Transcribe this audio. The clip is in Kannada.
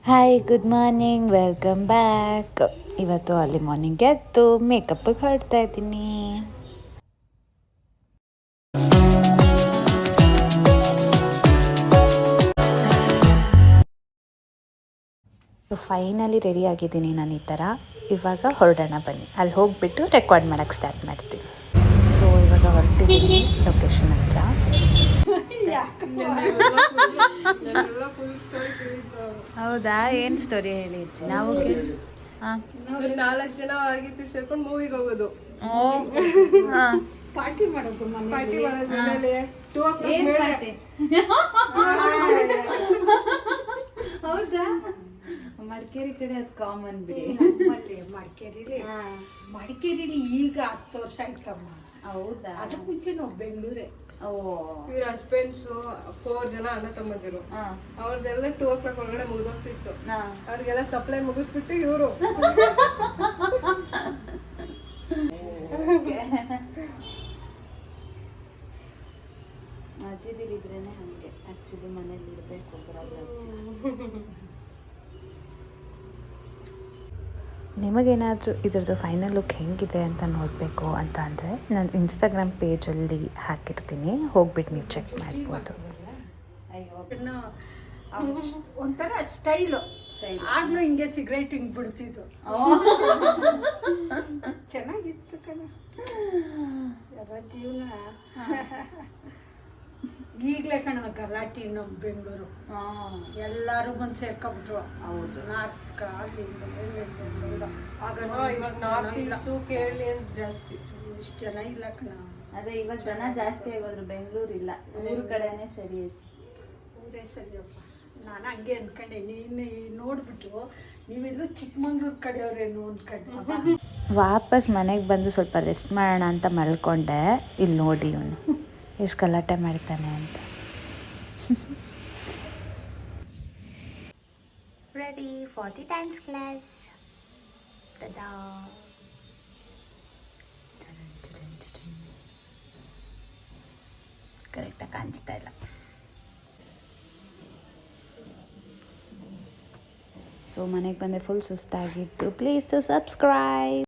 Hi good morning welcome back. ಇವತ್ತು ಅರ್ಲಿ ಮಾರ್ನಿಂಗ್ ಎದ್ದು ಮೇಕಪ್ಗೆ ಹೊರಡ್ತಾ ಇದ್ದೀನಿ. ಫೈನಲಿ ರೆಡಿ ಆಗಿದ್ದೀನಿ ನಾನು ಈ ಥರ. ಇವಾಗ ಹೊರಡೋಣ ಬನ್ನಿ, ಅಲ್ಲಿ ಹೋಗಿಬಿಟ್ಟು ರೆಕಾರ್ಡ್ ಮಾಡೋಕ್ಕೆ ಸ್ಟಾರ್ಟ್ ಮಾಡ್ತೀನಿ. ಸೊ ಇವಾಗ ಹೊರಟಿದ್ದೀನಿ ಲೊಕೇಶನ್ ಹತ್ರ. ಹೌದಾ, ಏನು ಸ್ಟೋರಿ ಹೇಳಿ ನಾವು. ಹಾಂ, 4 ಜನ ಆಗಿತ್ತು ಸೇರ್ಕೊಂಡು ಮೂವಿಗೆ ಹೋಗೋದು, ಪಾರ್ಟಿ ಮಾಡೋದು ಮನೆಯಲ್ಲಿ. ಹೌದಾ, ಮಡಿಕೇರಿ ಕಡೆ ಅದು ಕಾಮನ್ ಬಿಡಿ. ಮಡಿಕೇರಿಲಿ ಈಗ 10 ವರ್ಷ ಆಯ್ತಮ್ಮ. ಹೌದಾ, ಅದಕ್ಕೆ ಮುಂಚೆ ನಾವು ಬೆಂಗಳೂರೇ. ಇವ್ರ ಹಸ್ಬೆಂಡ್ಸ್ 4 ಜನ ಅಣ್ಣ ತಮ್ಮಂದಿರು, ಅವ್ರದ್ದೆಲ್ಲ 2 o'clock ಒಳಗಡೆ ಮುಗಿದೋಗ್ತಿತ್ತು. ಅವ್ರಿಗೆಲ್ಲ ಸಪ್ಲೈ ಮುಗಿಸ್ಬಿಟ್ಟು ಇವರು ಅಜ್ಜಿದಿರಿದ್ರೇನೆ ಹಂಗೆ. ಆಕ್ಚುಲಿ ಮನೇಲಿ ಇರಬೇಕು ಬರೋದ್ರ ಅಜ್ಜಿ. ನಿಮಗೇನಾದರೂ ಇದ್ರದ್ದು ಫೈನಲ್ ಲುಕ್ ಹೆಂಗಿದೆ ಅಂತ ನೋಡಬೇಕು ಅಂತ ಅಂದರೆ ನಾನು ಇನ್ಸ್ಟಾಗ್ರಾಮ್ ಪೇಜಲ್ಲಿ ಹಾಕಿರ್ತೀನಿ, ಹೋಗ್ಬಿಟ್ಟು ನೀವು ಚೆಕ್ ಮಾಡ್ಬೋದು. ಒಂಥರ ಸ್ಟೈಲು. ಆಗ್ಲೂ ಹಿಂಗೆ ಸಿಗರೇಟ್ ಹಿಂಗೆ ಬಿಡ್ತಿದ್ದು, ಚೆನ್ನಾಗಿತ್ತು ಕಣ ಜೀವನ. ಈಗಲೇ ಕಣ ಗಲಾಟಿ ನಮ್ಮ ಬೆಂಗಳೂರು, ಎಲ್ಲರೂ ಬಂದು ಸೇರ್ಕೊಂಡ್ಬಿಟ್ರು. ಹೌದು, ನಾರ್ತ್ ಆಗಲಿ ಆಗ ಇವಾಗ ನಾರ್ತ್ ಈಸ್ಟು ಕೇರಳಿಯನ್ಸ್ ಜಾಸ್ತಿ. ಇಷ್ಟು ಜನ ಇಲ್ಲ ಕಣ. ಅದೇ ಇವಾಗ ಜನ ಜಾಸ್ತಿ ಆಗೋದ್ರು, ಬೆಂಗಳೂರು ಇಲ್ಲ, ಊರ ಕಡೆನೇ ಸರಿ ಹೆಚ್ಚು. ಊರೇ ಸರಿಯಪ್ಪ. ನಾನು ಹಂಗೆ ಅಂದ್ಕೊಂಡೆ, ನೀನು ನೋಡ್ಬಿಟ್ಟು ನೀವೆಲ್ಲೂ ಚಿಕ್ಕಮಂಗ್ಳೂರು ಕಡೆಯವ್ರೇನು ಅಂದ್ಕೊಂಡೆ. ವಾಪಸ್ ಮನೆಗೆ ಬಂದು ಸ್ವಲ್ಪ ರೆಸ್ಟ್ ಮಾಡೋಣ ಅಂತ ಮಲ್ಕೊಂಡೆ. ಇಲ್ಲಿ ನೋಡಿ ಇವನು ಎಷ್ಟು ಗಲಾಟೆ ಮಾಡ್ತಾನೆ ಅಂತ. Ready for the dance class. ಕರೆಕ್ಟಾಗಿ ಕಾಣಿಸ್ತಾ ಇಲ್ಲ. ಸೊ ಮನೆಗೆ ಬಂದೆ, ಫುಲ್ ಸುಸ್ತಾಗಿತ್ತು. Please to subscribe.